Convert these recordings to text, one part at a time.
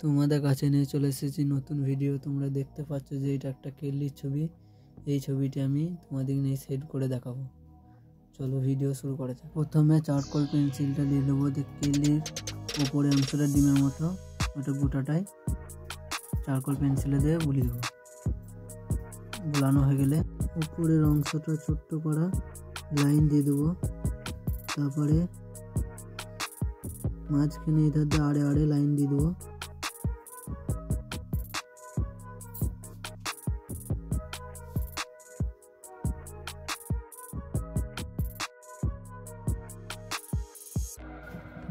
তোমাদের কাছে নিয়ে চলে এসেছি নতুন ভিডিও। তোমরা দেখতে পাচ্ছ যে এটা একটা কেল্লির ছবি। এই ছবিটি আমি তোমাদের নিয়ে সেট করে দেখাবো। চলো ভিডিও শুরু করা যাক। প্রথমে চারকোল পেন্সিলটা দিয়ে দেবো। কেল্লির উপরে অংশটা ডিমের মতো, ওটা গোটাটাই চারকোল পেন্সিলে দিয়ে বুলিয়ে দেবো। বোলানো হয়ে গেলে উপরের অংশটা ছোট্ট করা লাইন দিয়ে দেবো। তারপরে মাঝখানে এধার দিয়ে আড়ে আড়ে লাইন দিয়ে দেবো।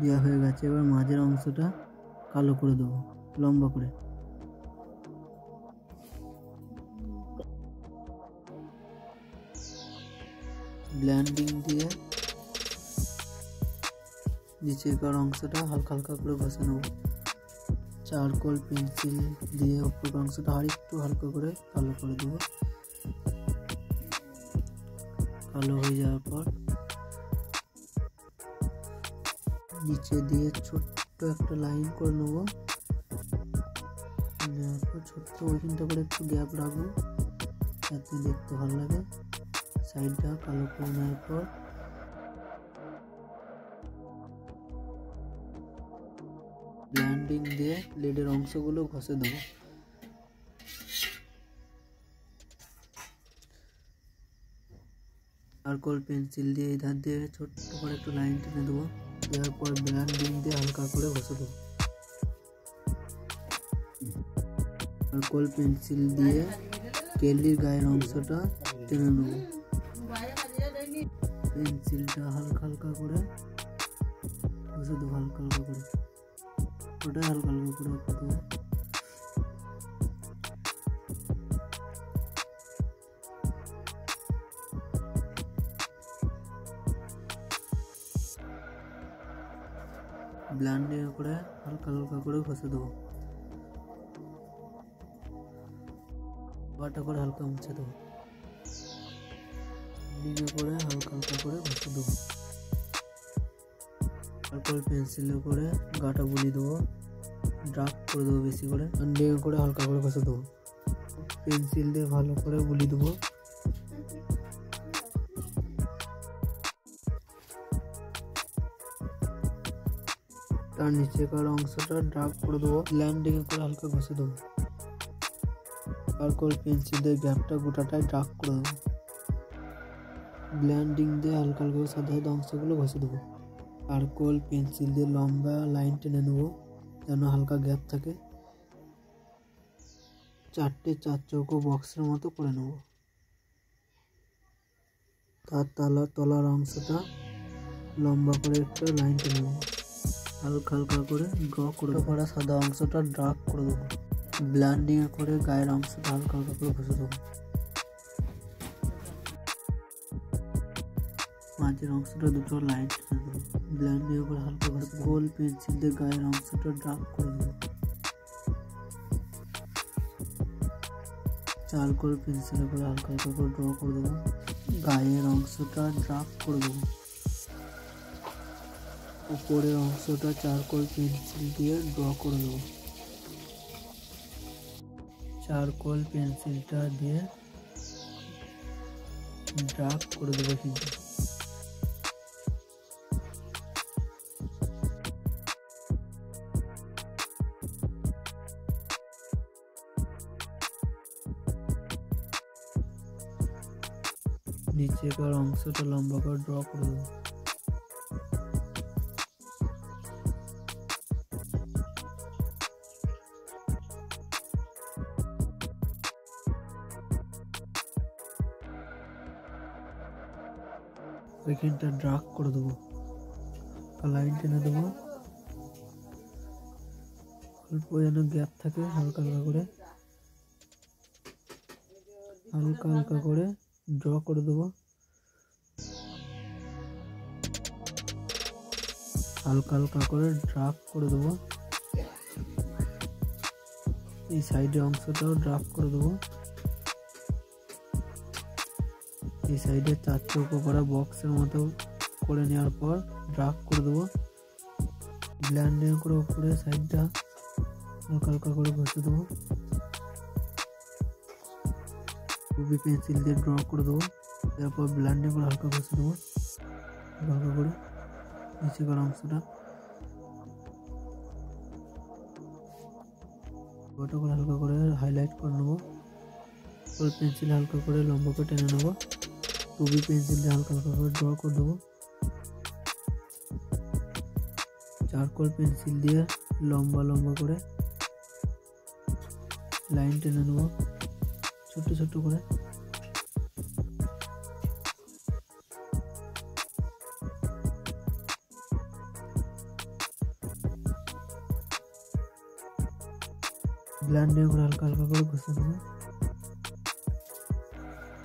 দেওয়া হয়ে গেছে। এবার মাঝের অংশটা কালো করে দেবো, লম্বা করে। ব্লেন্ডিং দিয়ে নিচেকার অংশটা হালকা হালকা করে ঘষে নেব। চারকোল পেন্সিল দিয়ে উপরের অংশটা আর একটু হালকা করে কালো করে দেবো। কালো হয়ে যাওয়ার পর নিচে দিয়ে ছোট্ট একটা লাইন করে নেবো। নেওয়ার পর ছোট্ট ওইখানটা করে একটু গ্যাপ রাখবো যাতে দেখতে ভালো লাগে। সাইডটা কালো করে নেওয়ার পর ব্লেন্ডিং দিয়ে লেডের অংশগুলো ঘষে দেবো। চারকোল পেন্সিল দিয়ে এধার দিয়ে ছোট্ট করে একটু লাইন টেনে দেবো। দেওয়ার পর ব্লেন্ডিং দিয়ে হালকা করে ঘষে দেবো। চারকোল পেন্সিল দিয়ে কেল্লির গায়ের অংশটা টেনে নেব। পেন্সিলটা হালকা হালকা করে ঘষে দেবো, হালকা হালকা করে, ওটা হালকা হালকা করে দেবো। ব্লেন্ডিং করে হালকা হালকা করে ঘষে দেবো। বাটা করে হালকা মুছে দেবো। ব্লেন্ডিং করে হালকা হালকা করে ঘষে দেবো। চারকোল পেন্সিলে করে গাটা বুলিয়ে দেবো, ডার্ক করে দেবো বেশি করে। ব্লেন্ডিং করে হালকা করে ঘষে দেবো। পেন্সিল দিয়ে ভালো করে বুলিয়ে দেবো। তার নিচেকার অংশটা ডার্ক করে দেবো। ব্লেন্ডিং করে হালকা ঘষে দেবো। চারকোল পেন্সিল দিয়ে গ্যাপটা গোটাটাই ডার্ক করে দেবো। ব্লেন্ডিং দিয়ে হালকা হালকা সাদা সাদা অংশগুলো ঘষে দেবো। চারকোল পেন্সিল দিয়ে লম্বা লাইন টেনে নেবো যেন হালকা গ্যাপ থাকে। চারটে চার চৌকো বক্সের মতো করে নেব। তার তলার অংশটা লম্বা করে একটু লাইন টেনে নেব। হালকা হালকা করে ড্র করে সাদা অংশটা ডার্ক করে দেবো। ব্লেন্ডিং করে গায়ের অংশটা হালকা হালকা করে ঘষে দেবো। মাঝের অংশটা দুটো লাইন টেনে দেবো। ব্লেন্ডিং করে হালকা ঘষে গোল পেন্সিল দিয়ে গায়ের অংশটা ডার্ক করে দেবো। চারকোল পেন্সিল করে হালকা হালকা করে ড্র করে দেবো। গায়ের অংশটা ডার্ক করে দেবো। উপরের অংশটা চারকোল পেন্সিল দিয়ে ড্র করে দেবো। চারকোল পেন্সিলটা দিয়ে ডার্ক করে দেবো কিন্তু। নিচেকার অংশটা লম্বা করে ড্র করে দেবো। ওইখানটা ডার্ক করে দেবো, লাইন টেনে দেবো। অল্প যেন গ্যাপ থাকে, হালকা হালকা করে ড্র করে দেবো। হালকা হালকা করে ডার্ক করে দেবো। এই সাইডের অংশটাও ডার্ক করে দেবো। এই সাইডে চার চৌকো করা বক্সের মতো করে নেওয়ার পর ডার্ক করে দেবো। ব্লেন্ডিং করে উপরে সাইডটা হালকা হালকা করে ঘষে দেবো। 2B পেন্সিল দিয়ে ড্র করে দেবো। তারপর ব্লেন্ডিং করে হালকা ঘষে দেবো, হালকা করে নিচেকার অংশটা। ওটা করে হালকা করে হাইলাইট করে নেবো। ওই পেন্সিল হালকা করে লম্বা করে টেনে নেবো। 2B পেন্সিল দিয়ে হালকা হালকা করে ড্র করে দেবো। চারকোল পেন্সিল দিয়ে লম্বা লম্বা করে লাইন টেনে নেবো ছোট ছোট করে। ব্লেন্ডিং করে হালকা হালকা করে ঘষে নেবো।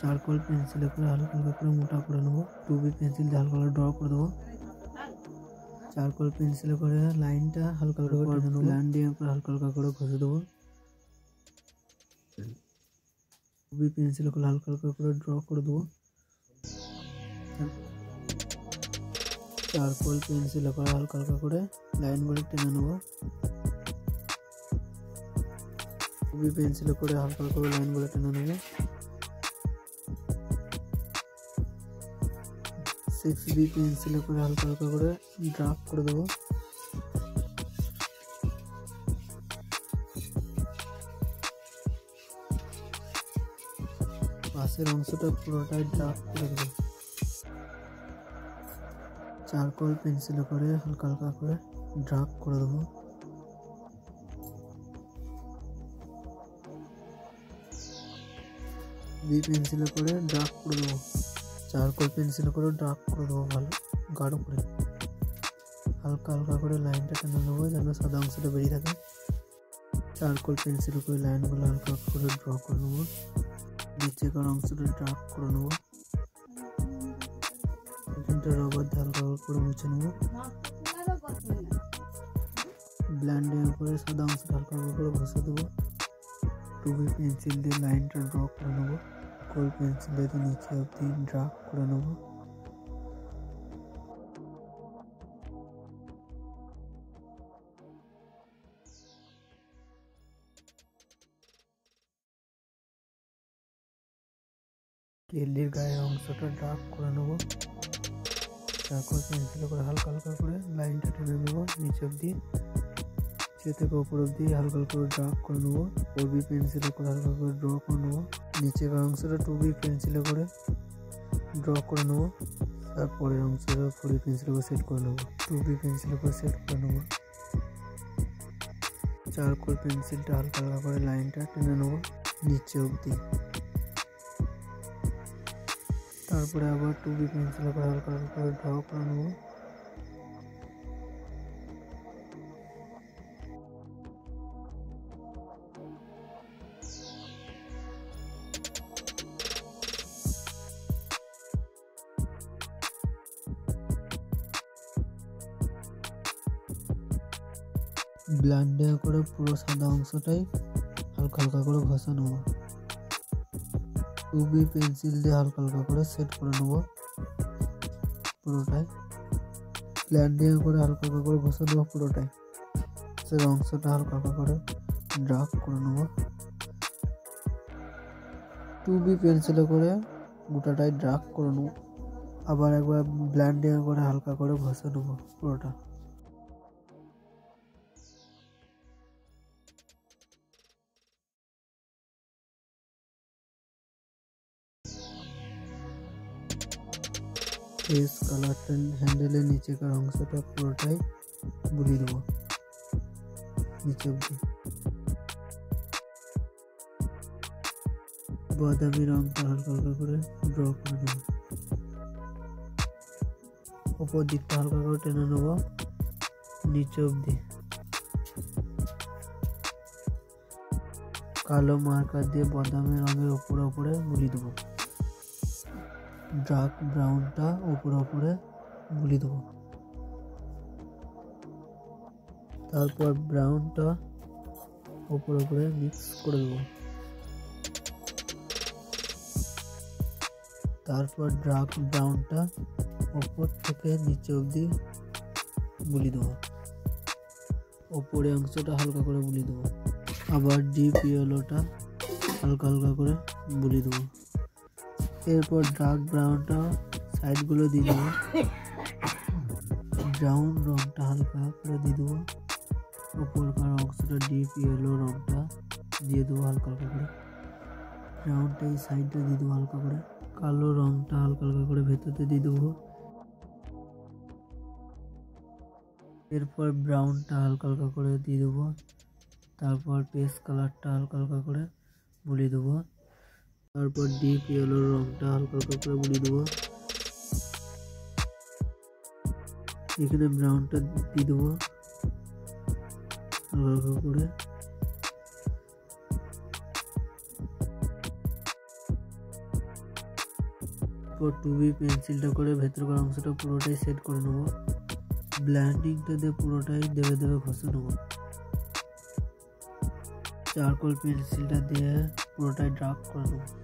চারকোল পেন্সিলে করে হালকা হালকা করে মোটা করে নেবো। 2B পেন্সিল দিয়ে হালকা করে ড্র করে দেবো। চারকোল পেন্সিলে করে লাইনটা হালকা হালকা করে টেনে নেবো। ব্লেন্ডিং করে হালকা হালকা করে ঘষে দেবো। 2B পেন্সিলে করে হালকা হালকা করে ড্র করে দেবো। চারকোল পেন্সিলে করে হালকা হালকা করে লাইনগুলো টেনে নেবো। 2B পেন্সিলে করে হালকা হালকা করে লাইনগুলো টেনে নেবো। 6B পেন্সিলে করে হালকা হালকা করে ড্রাফট করে দেবো। পাশের অংশটা পুরোটাই ড্রাফট করে দেবো। চারকোল পেন্সিলে করে হালকা হালকা করে ড্রাফট করে দেবো। B পেন্সিলে করে ড্রাফট করে দেবো। চারকোল পেন্সিলে করে ড্রাফট করে দেবো ভালো গাঢ় করে। হালকা হালকা করে লাইনটা টেনে নেবো যেন সাদা অংশটা বেরিয়ে থাকে। চারকোল পেন্সিলে করে লাইনগুলো হালকা হালকা করে ড্র করে নেবো। নিচেকার অংশটা ড্রাফট করে নেবো। এখানটা রবার দিয়ে হালকা হালকা করে মুছে নেবো। ব্লেন্ডিং করে সাদা অংশটা হালকা হালকা করে ঘষে দেবো। 2B পেন্সিল দিয়ে লাইনটা ড্র করে নেবো। কোল পেন্সিল দিয়ে নিচে অবধি ড্রাফট করে নেবো। কেলির গায়ের অংশটা ড্রাফট করে নেবো। চারকোল পেন্সিলে করে হালকা হালকা করে লাইনটা টেনে নেবো নিচে অবধি। নিচে থেকে উপর অবধি হালকা হালকা করে ড্রাফট করে নেবো। 4B পেন্সিলে করে হালকা করে ড্র করে নেবো। নিচের অংশটা 2B পেন্সিলে করে ড্র করে নেবো। তারপরের অংশটা 4B পেন্সিলে করে সেট করে নেবো। 2B পেন্সিলে করে সেট করে নেবো। চারকোল পেন্সিলটা হালকা হালকা করে লাইনটা টেনে নেবো নিচে অবধি। তারপরে আবার 2B পেন্সিলে করে হালকা হালকা করে ড্র করে নেবো। ব্লেন্ডিং করে পুরো সাদা অংশটাই হালকা হালকা করে ঘষে নেবো। 2B পেন্সিল দিয়ে হালকা হালকা করে সেট করে নেবো পুরোটাই। ব্লেন্ডিং করে হালকা হালকা করে ঘষে নেবো পুরোটাই। সে অংশটা হালকা হালকা করে ড্রাফট করে নেবো। 2B পেন্সিলে করে গোটাটাই ড্রাফট করে নেবো। আবার একবার ব্লেন্ডিং করে হালকা করে ঘষে নেবো পুরোটা। ফেস কালারটা হ্যান্ডেলের নিচেকার অংশটা পুরোটাই বুলিয়ে দেবো নিচে অবধি। বাদামি রঙটা হালকা হালকা করে ড্র করে নেবো। উপর দিকটা হালকা করে টেনে নেবো নিচে অবধি। কালো মার্কার দিয়ে বাদামি রঙের উপরে উপরে বুলিয়ে দেবো। ডার্ক ব্রাউনটা উপরে উপরে বুলিয়ে দেবো। তারপর ব্রাউনটা উপরে উপরে মিক্স করে দেবো। তারপর ডার্ক ব্রাউনটা উপর থেকে নিচে অবধি বুলিয়ে দেবো। ওপরে অংশটা হালকা করে বুলিয়ে দেবো। আবার ডিপ ইয়েলোটা হালকা হালকা করে বুলিয়ে দেবো। এরপর ডার্ক ব্রাউনটা সাইডগুলো দিয়ে দেবো। ব্রাউন রঙটা হালকা করে দিয়ে দেবো। ওপরকার অংশটা ডিপ ইয়েলো রঙটা দিয়ে দেবো হালকা হালকা করে। ব্রাউনটা এই সাইডটা দিয়ে দেবো হালকা করে। কালো রঙটা হালকা হালকা করে ভেতরতে দিয়ে দেবো। এরপর ব্রাউনটা হালকা হালকা করে দিয়ে দেবো। তারপর পেস্ট কালারটা হালকা হালকা করে বুলিয়ে দেবো। তারপর ডিপ ইয়েলো রঙটা হালকা হালকা করে বুলিয়ে দেবো। এখানে ব্রাউনটা দিয়ে দেবো হালকা হালকা করে। এরপর 2B পেন্সিলটা করে ভেতরকার অংশটা পুরোটাই সেট করে নেবো। ব্ল্যান্ডিংটা দিয়ে পুরোটাই দেবে দেবে ঘষে নেবো। চারকোল পেন্সিলটা দিয়ে পুরোটাই ডার্ক করে নেবো।